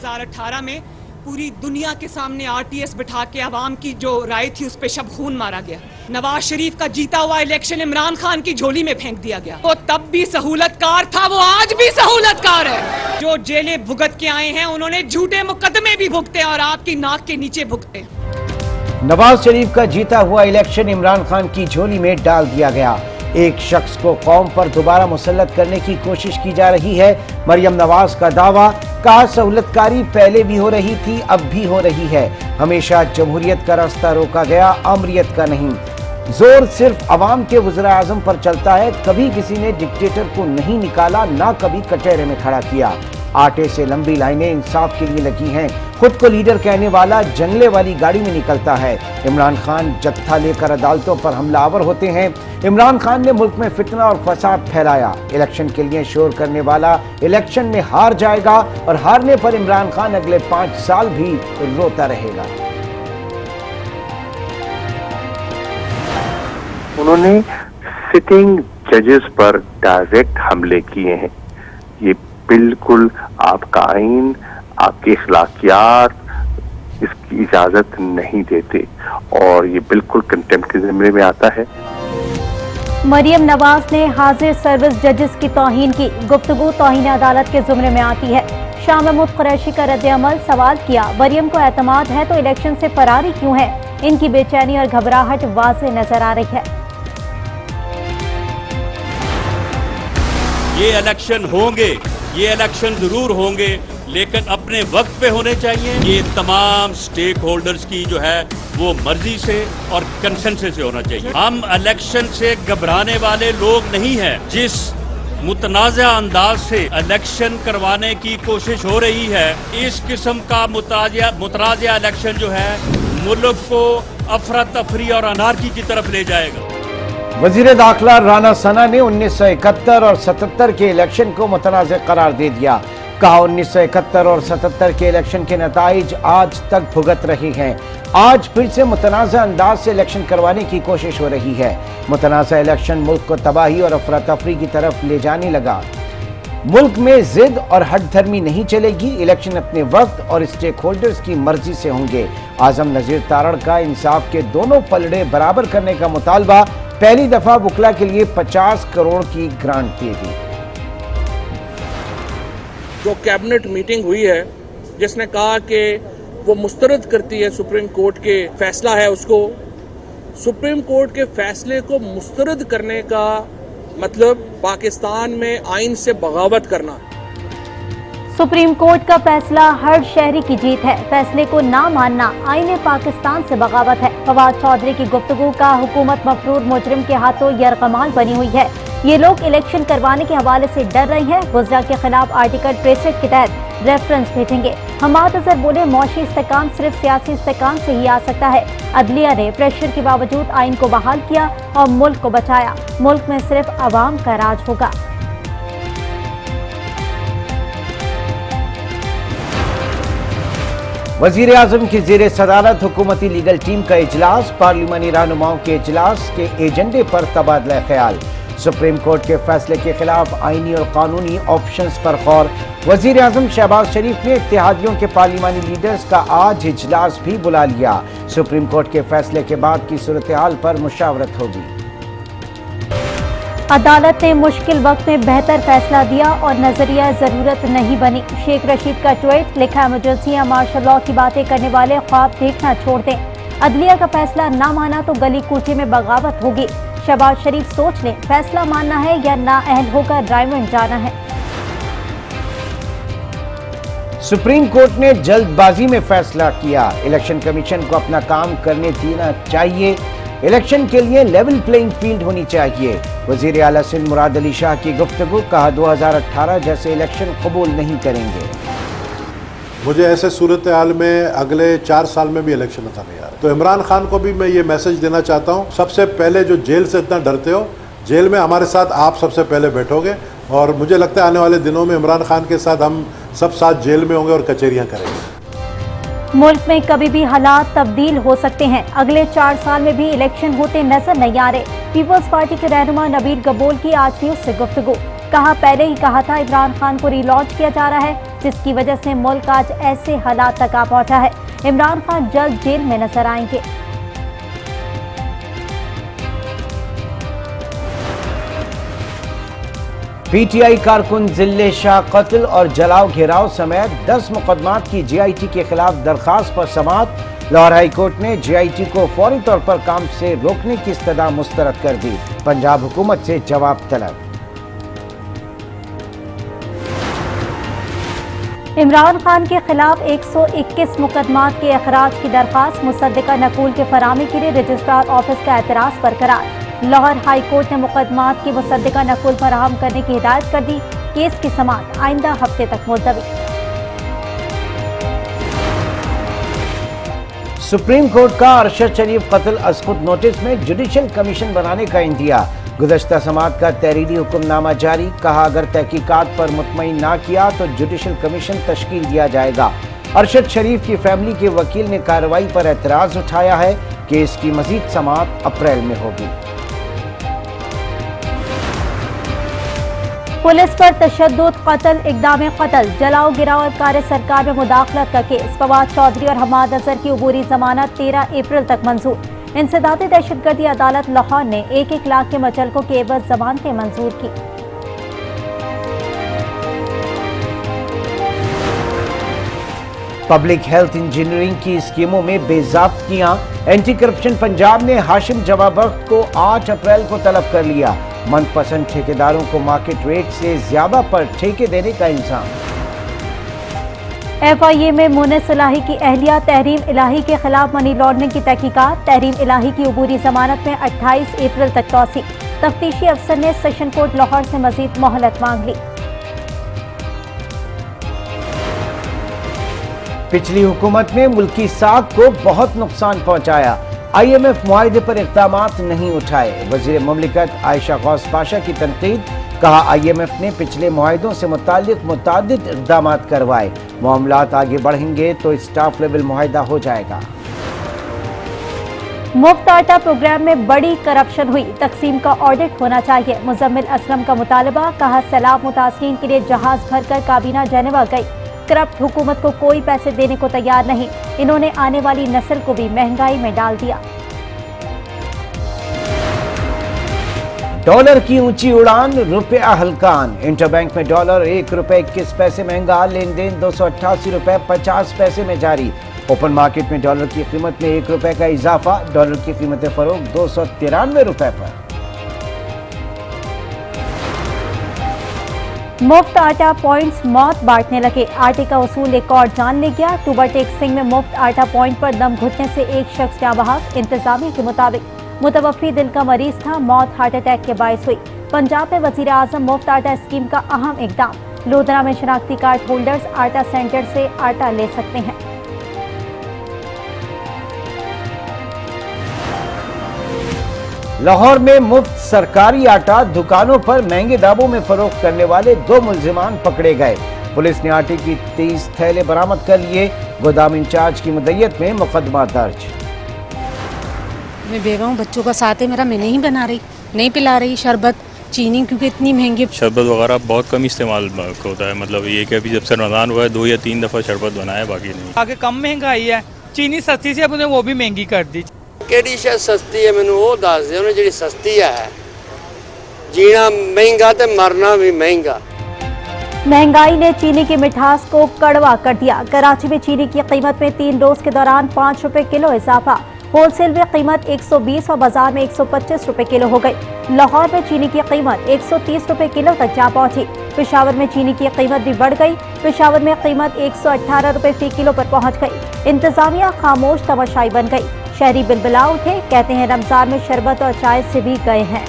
2018 में पूरी दुनिया के सामने आरटीएस बिठा के अवाम की जो राय थी उस पे शब खून मारा गया। नवाज शरीफ का जीता हुआ इलेक्शन इमरान खान की झोली में फेंक दिया गया। वो तब भी सहूलतकार था, वो आज भी सहूलतकार है। जो जेलें भुगत के आए हैं उन्होंने झूठे मुकदमे भी भुगते और आपकी नाक के नीचे भुगते। नवाज शरीफ का जीता हुआ इलेक्शन इमरान खान की झोली में डाल दिया गया। एक शख्स को कौम पर दोबारा मुसल्लत करने की कोशिश की जा रही है। मरियम नवाज का दावा, कहा सहूलतकारी पहले भी हो रही थी, अब भी हो रही है। हमेशा जमहूरियत का रास्ता रोका गया, अमरियत का नहीं। जोर सिर्फ अवाम के वज़ीर आज़म पर चलता है। कभी किसी ने डिक्टेटर को नहीं निकाला, ना कभी कटहरे में खड़ा किया। आटे से लंबी लाइनें इंसाफ के लिए लगी हैं। खुद को लीडर कहने वाला जंगले वाली गाड़ी में निकलता है। इमरान खान जत्था लेकर अदालतों पर हमलावर होते हैं। इमरान खान ने मुल्क में फितना और फसाद फैलाया। इलेक्शन के लिए शोर करने वाला इलेक्शन में हार जाएगा और हारने पर इमरान खान अगले 5 साल भी रोता रहेगा। उन्होंने सिटिंग जजेस पर डायरेक्ट हमले किए हैं। ये बिल्कुल आपका आइन, आपके अखलाकियात इसकी इजाजत नहीं देते और ये बिल्कुल कंटेम्प्ट के ज़िम्मे में आता है। मरियम नवाज ने हाजिर सर्विस जजेस की तौहीन की। गुफ्तगू तौहीन अदालत के ज़ुमरे में आती है। शाह महमूद कुरैशी का रद्द-ए-अमल, सवाल किया, मरियम को एतमाद है तो इलेक्शन से फरारी क्यों है? इनकी बेचैनी और घबराहट वाज़ेह नजर आ रही है। ये इलेक्शन होंगे, ये इलेक्शन जरूर होंगे, लेकिन अपने वक्त पे होने चाहिए। ये तमाम स्टेक होल्डर्स की जो है वो मर्जी से और कंसेंसस से होना चाहिए। हम इलेक्शन से घबराने वाले लोग नहीं हैं। जिस मुतनाज़ा अंदाज से इलेक्शन करवाने की कोशिश हो रही है, इस किस्म का मुतनाज़ा इलेक्शन जो है मुल्क को अफरा तफरी और अनारकी की तरफ ले जाएगा। वजीर दाखिला राना सना ने 1971 और 77 के इलेक्शन को मुतनाज़ करार दे दिया। कहा 1971 और 77 के इलेक्शन के नताइज आज तक भुगत रहे हैं। आज फिर से मुतनाज़ा अंदाज से इलेक्शन करवाने की कोशिश हो रही है। मुतनाज़ा इलेक्शन मुल्क को तबाही और अफरा तफरी की तरफ ले जाने लगा। मुल्क में जिद और हट धर्मी नहीं चलेगी। इलेक्शन अपने वक्त और स्टेक होल्डर्स की मर्जी से होंगे। आजम नजीर तारड़ का इंसाफ के दोनों पलड़े बराबर करने का मुतालबा। पहली दफा वकला के लिए 50 करोड़ की ग्रांट दी गई। जो कैबिनेट मीटिंग हुई है जिसने कहा कि वो मुस्तरद करती है सुप्रीम कोर्ट के फैसला है, उसको सुप्रीम कोर्ट के फैसले को मुस्तरद करने का मतलब पाकिस्तान में आइन से बगावत करना। सुप्रीम कोर्ट का फैसला हर शहरी की जीत है। फैसले को ना मानना आईने पाकिस्तान से बगावत है। फवाद चौधरी की गुफ्तगू का हुकूमत मफरूर मुजरिम के हाथों यरगमाल बनी हुई है। ये लोग इलेक्शन करवाने के हवाले से डर रहे हैं। वज़रा के खिलाफ आर्टिकल 63 के तहत रेफरेंस भेजेंगे। हमाद अजहर बोले, मौशी इस्तेकाम सिर्फ सियासी इस्तेकाम से ही आ सकता है। अदलिया ने प्रेशर के बावजूद आइन को बहाल किया और मुल्क को बचाया। मुल्क में सिर्फ अवाम का राज होगा। वजीर आजम की ज़ेर सदारत हुकूमती लीगल टीम का इजलास। पार्लिमानी रहनुमाओं के इजलास के एजेंडे पर तबादला ख्याल। सुप्रीम कोर्ट के फैसले के खिलाफ आईनी और कानूनी ऑप्शंस पर गौर। वजीर आजम शहबाज शरीफ ने इत्तेहादियों के पार्लिमानी लीडर्स का आज इजलास भी बुला लिया। सुप्रीम कोर्ट के फैसले के बाद की सूरत हाल पर मुशावरत होगी। अदालत ने मुश्किल वक्त में बेहतर फैसला दिया और नजरिया जरूरत नहीं बनी। शेख रशीद का ट्वीट, लिखा, इमरजेंसी या मार्शल लॉ की बातें करने वाले ख्वाब देखना छोड़ दें। अदलिया का फैसला ना माना तो गली कूचे में बगावत होगी। शहबाज शरीफ सोच लें, फैसला मानना है या नाअहल होकर ड्राइवन जाना है। सुप्रीम कोर्ट ने जल्दबाजी में फैसला किया। इलेक्शन कमीशन को अपना काम करने देना चाहिए। इलेक्शन के लिए लेवल प्लेइंग फील्ड होनी चाहिए। वजीर आला सिंध मुराद अली शाह की गुफ्तगू, कहा 2018 जैसे इलेक्शन कबूल नहीं करेंगे। मुझे ऐसे सूरत हाल में अगले 4 साल में भी इलेक्शन नजर नहीं आ रहा। तो इमरान खान को भी मैं ये मैसेज देना चाहता हूँ, सबसे पहले जो जेल से इतना डरते हो, जेल में हमारे साथ आप सबसे पहले बैठोगे और मुझे लगता है आने वाले दिनों में इमरान खान के साथ हम सब साथ जेल में होंगे और कचहरियाँ करेंगे। मुल्क में कभी भी हालात तब्दील हो सकते हैं। अगले 4 साल में भी इलेक्शन होते नजर नहीं आ रहे। पीपल्स पार्टी के रहनुमा नबील गबोल की आज न्यूज़ से गुफ्तगू, कहा, पहले ही कहा था इमरान खान को रिलॉन्च किया जा रहा है। जिसकी वजह से मुल्क आज ऐसे हालात तक आ पहुंचा है। इमरान खान जल्द जेल में नजर आएंगे। पीटीआई कारकुन जिल्ले शाह कत्ल और जलाओ घेराव समेत 10 मुकदमात की जेआईटी के खिलाफ दरखास्त पर समाअत। लाहौर हाई कोर्ट ने जेआईटी को फौरी तौर पर काम से रोकने की इस्तदा मुस्तरद कर दी। पंजाब हुकूमत से जवाब तलब। इमरान खान के खिलाफ 121 मुकदमात के अखराज की दरखास्त। मुसद्दिका नकूल के फराहमी के लिए रजिस्ट्रार ऑफिस का एतराज बरकरार। लाहौर हाई कोर्ट ने मुकदमात की मुसद्दिका नकूल फराहम करने की हिदायत कर दी। केस की समाअत आइंदा हफ्ते तक मुलतवी। सुप्रीम कोर्ट का अरशद शरीफ कत्ल अस्कुद नोटिस में जुडिशल कमीशन बनाने का इंदिया। गुज़श्ता समाअत का तहरीरी हुक्मनामा जारी। कहा अगर तहकीकात पर मुतमईन ना किया तो जुडिशल कमीशन तश्कील दिया जाएगा। अरशद शरीफ की फैमिली के वकील ने कार्रवाई पर एतराज उठाया है। केस की मजीद समाअत अप्रैल में होगी। पुलिस पर तशद्दुद, कत्ल, इक़दाम कत्ल, जलाओ गिराओ और कार्य सरकार में मुदाखलत का केस। फवाद चौधरी और हमाद अजहर की अबूरी जमानत 13 अप्रैल तक मंजूर। इंसदादी दहशतगर्दी अदालत लाहौर ने 1-1 लाख के मुचलकों के एवज जमानतें मंजूर की। पब्लिक हेल्थ इंजीनियरिंग की स्कीमों में बेज़ाब्तियां। एंटी करप्शन पंजाब ने हाशिम जवाबख्त को 8 अप्रैल को तलब कर लिया। मनपसंद ठेकेदारों को मार्केट रेट से ज्यादा पर ठेके देने का इल्जाम। FIA में मुनिस इलाही की अहलिया। तहरीम इलाही के खिलाफ मनी लॉन्ड्रिंग की तहकीकात। तहरीम इलाही की अबूरी जमानत में 28 अप्रैल तक तौसी। तफ्तीशी अफसर ने सेशन कोर्ट लाहौर से मजीद मोहलत मांग ली। पिछली हुकूमत ने मुल्की साख को बहुत नुकसान पहुंचाया। IMF मुआहिदे पर इक़दामात नहीं उठाए। वज़ीर मुमलिकत आयशा गौस पाशा की तनकीद। कहा IMF ने पिछले मुआहिदों से मुताल्लिक मुतादिद इक़दामात करवाए। मामलात आगे बढ़ेंगे तो स्टाफ लेवल मुआहिदा हो जाएगा। मुफ्त आटा प्रोग्राम में बड़ी करप्शन हुई। तकसीम का ऑडिट होना चाहिए। मुजम्मिल असलम का मुतालबा। कहा सैलाब मुतासरीन के लिए जहाज भरकर काबीना जेनेवा गई। करप्ट हुकूमत को कोई पैसे देने को तैयार नहीं। इन्होंने आने वाली नस्ल को भी महंगाई में डाल दिया। डॉलर की ऊंची उड़ान, रुपया हल्कान। इंटरबैंक में डॉलर 1 रुपए 21 पैसे महंगा। लेन देन 288 रुपए 50 पैसे में जारी। ओपन मार्केट में डॉलर की कीमत में 1 रुपए का इजाफा। डॉलर की कीमत फरोख्त 293 रुपए पर। मुफ्त आटा पॉइंट्स मौत बांटने लगे। आटे का वसूल एक और जान ले गया। टूबरटेक सिंह में मुफ्त आटा पॉइंट पर दम घुटने से एक शख्स जाँ बहक। इंतजामिया के मुताबिक मुतवफ़ी दिल का मरीज था। मौत हार्ट अटैक के बायस हुई। पंजाब में वज़ीर आज़म मुफ्त आटा स्कीम का अहम इक़दाम। लोधरा में शनाख्ती कार्ड होल्डर्स आटा सेंटर से आटा ले सकते हैं। लाहौर में मुफ्त सरकारी आटा दुकानों पर महंगे दामों में फरोख्त करने वाले 2 मुल्जिमान पकड़े गए। पुलिस ने आटे की 30 थैले बरामद कर लिए। गोदाम इंचार्ज की मुद्दत में मुकदमा दर्ज। मैं बेवा हूँ, बच्चों का साथ है मेरा, मैं नहीं बना रही, नहीं पिला रही शरबत, चीनी क्योंकि इतनी महंगी। शरबत वगैरह बहुत कम इस्तेमाल होता है। मतलब ये कि अभी जब से रमज़ान हुआ है 2 या 3 दफ़ा शरबत बनाया, बाकी नहीं। आगे कम महंगाई है, चीनी सस्ती से अपने वो भी महंगी कर दी। ਕਿਹੜੀ ਸ਼ੈ ਸਸਤੀ ਹੈ ਮੈਨੂੰ ਉਹ ਦੱਸ ਦਿਓ ਨਾ ਜਿਹੜੀ ਸਸਤੀ ਹੈ। जीना महंगा तो मरना भी महंगा। महंगाई ने चीनी की मिठास को कड़वा कर दिया। कराची में चीनी की कीमत में 3 रोज के दौरान 5 रुपए किलो इजाफा। होलसेल में कीमत 120 और बाजार में 125 रुपए किलो हो गई। लाहौर में चीनी की कीमत 130 रुपए किलो तक जा पहुंची। पेशावर में चीनी की कीमत भी बढ़ गई। पेशावर में कीमत 118 रुपए फी किलो पर पहुंच गई। इंतजामिया खामोश तमाशाई बन गई। शहरी बिलबिला उठे, कहते हैं रमजान में शरबत और चाय से भी गए हैं।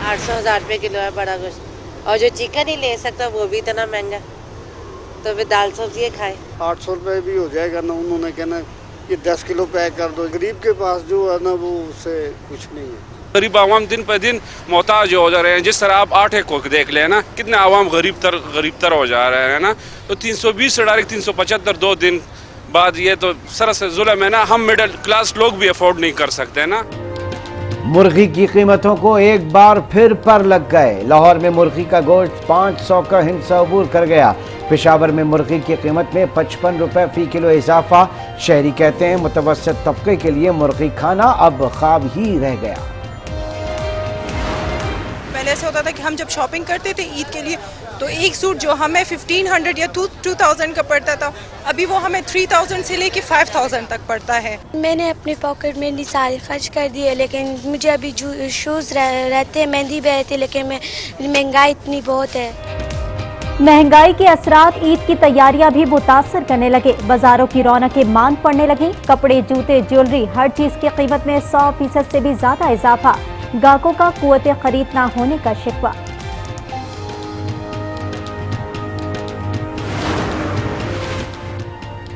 800-1000 रुपये किलो है बड़ा गोश्त, और जो चिकन ही ले सकता वो भी इतना महंगा, तो फिर दाल सब्जी खाए। 800 रुपये भी हो जाएगा ना, उन्होंने कहना ये 10 किलो पैक कर दो। गरीब के पास जो है ना वो उससे कुछ नहीं है। गरीब आवाम दिन पर दिन मोहताज हो जा रहे हैं। जिस तरह आप आटे को देख लेना, कितने आवाम गरीब तर हो जा रहे हैं ना। तो 320 से डायरेक्ट 375 2 दिन बाद, ये तो सरस जुल्म है ना। हम मिडिल क्लास लोग भी अफोर्ड नहीं कर सकते ना। मुर्गी की कीमतों को एक बार फिर पर लग गए। लाहौर में मुर्गी का गोश्त 500 का हिंसा अबूर कर गया। पेशावर में मुर्गी की कीमत में 55 रुपए फी किलो इजाफा। शहरी कहते हैं मुतवस्सित तबके के लिए मुर्गी खाना अब ख्वाब ही रह गया। पहले ऐसे होता था कि हम जब शॉपिंग करते थे ईद के लिए तो एक सूट जो हमें 1500 या 2000 का पड़ता था, अभी वो हमें 3000 से लेके 5000 तक पड़ता है। मैंने अपने पॉकेट में नहीं सारे खर्च कर दिए, लेकिन मुझे अभी शूज़ रहते हैं, मेहंदी भी रहती है, लेकिन महंगाई इतनी बहुत है। महंगाई के असरात ईद की तैयारियां भी मुतासर करने लगे। बाजारों की रौनकें मांद पड़ने लगी। कपड़े, जूते, ज्वेलरी, हर चीज की कीमत में 100% से भी ज्यादा इजाफा। ग्राहकों का कुव्वत खरीद ना होने का शिकवा।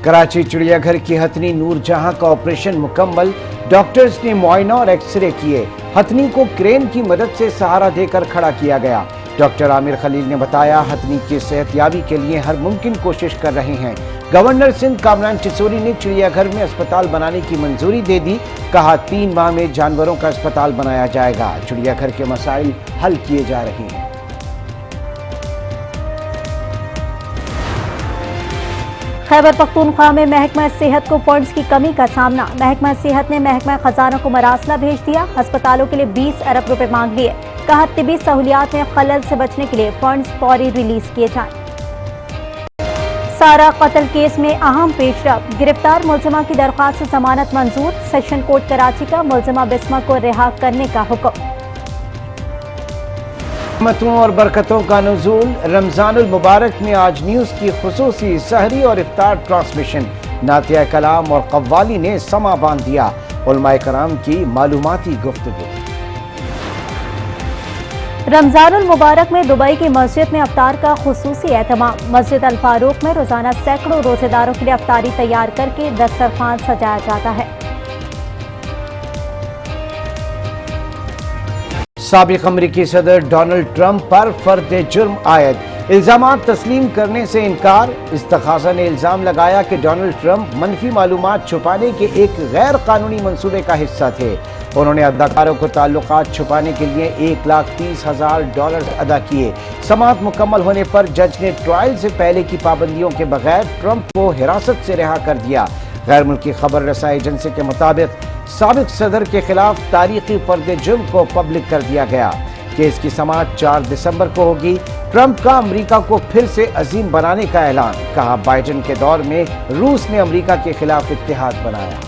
कराची चिड़ियाघर की हथनी नूरजहां का ऑपरेशन मुकम्मल। डॉक्टर्स ने मुआयना और एक्सरे किए। हथनी को क्रेन की मदद से सहारा देकर खड़ा किया गया। डॉक्टर आमिर खलील ने बताया, हथनी की सेहतयाबी के लिए हर मुमकिन कोशिश कर रहे हैं। गवर्नर सिंध कामरान चिसोरी ने चिड़ियाघर में अस्पताल बनाने की मंजूरी दे दी। कहा, 3 माह में जानवरों का अस्पताल बनाया जाएगा। चिड़ियाघर के मसाइल हल किए जा रहे हैं। खैबर पख्तूनख्वा में महकमा सेहत को फंड्स की कमी का सामना। महकमा सेहत ने महकमा खजाना को मरासला भेज दिया। अस्पतालों के लिए 20 अरब रुपए मांग लिए। कहा, तिबी सहूलियात में खलल से बचने के लिए फंड्स फौरी रिलीज किए जाएं। सारा कत्ल केस में अहम पेशरफ। गिरफ्तार मुलजिमा की दरख्वास्त से जमानत मंजूर। सेशन कोर्ट कराची का मुलजिमा बिस्मा को रिहा करने का हुक्म। रहमतों और बरकतों का नुज़ूल। रमजानुल मुबारक में आज न्यूज़ की खुसूसी सहरी और इफ्तार ट्रांसमिशन। नातिया कलाम और कव्वाली ने समा बांध दिया। उलमाए कराम की मालूमाती गुफ्तगू। रमजानुल मुबारक में दुबई की मस्जिद में अफ्तार का खुसूसी एहतमाम। मस्जिद अल फारूक में रोजाना सैकड़ों रोजेदारों के लिए अफ्तारी तैयार करके दस्तरखान सजाया जाता है। साबिक अमरीकी सदर डोनाल्ड ट्रंप पर फर्द जुर्म आयद। इल्जामात तस्लीम करने से इनकार। इस्तखाज़ा ने इल्जाम लगाया कि डोनाल्ड ट्रंप मनफी मालूमात छुपाने के एक गैर कानूनी मंसूबे का हिस्सा थे। उन्होंने अदाकारों को ताल्लुकात छुपाने के लिए $1,30,000 अदा किए। समाअत मुकम्मल होने पर जज ने ट्रायल से पहले की पाबंदियों के बगैर ट्रंप को हिरासत से रिहा कर दिया। गैर मुल्की खबर रसाई एजेंसी के मुताबिक साबिक सदर के खिलाफ तारीखी फर्द जुर्म को पब्लिक कर दिया गया। केस की समाअत 4 दिसंबर को होगी। ट्रंप का अमेरिका को फिर से अजीम बनाने का ऐलान। कहा, बाइडेन के दौर में रूस ने अमेरिका के खिलाफ इत्तेहाद बनाया।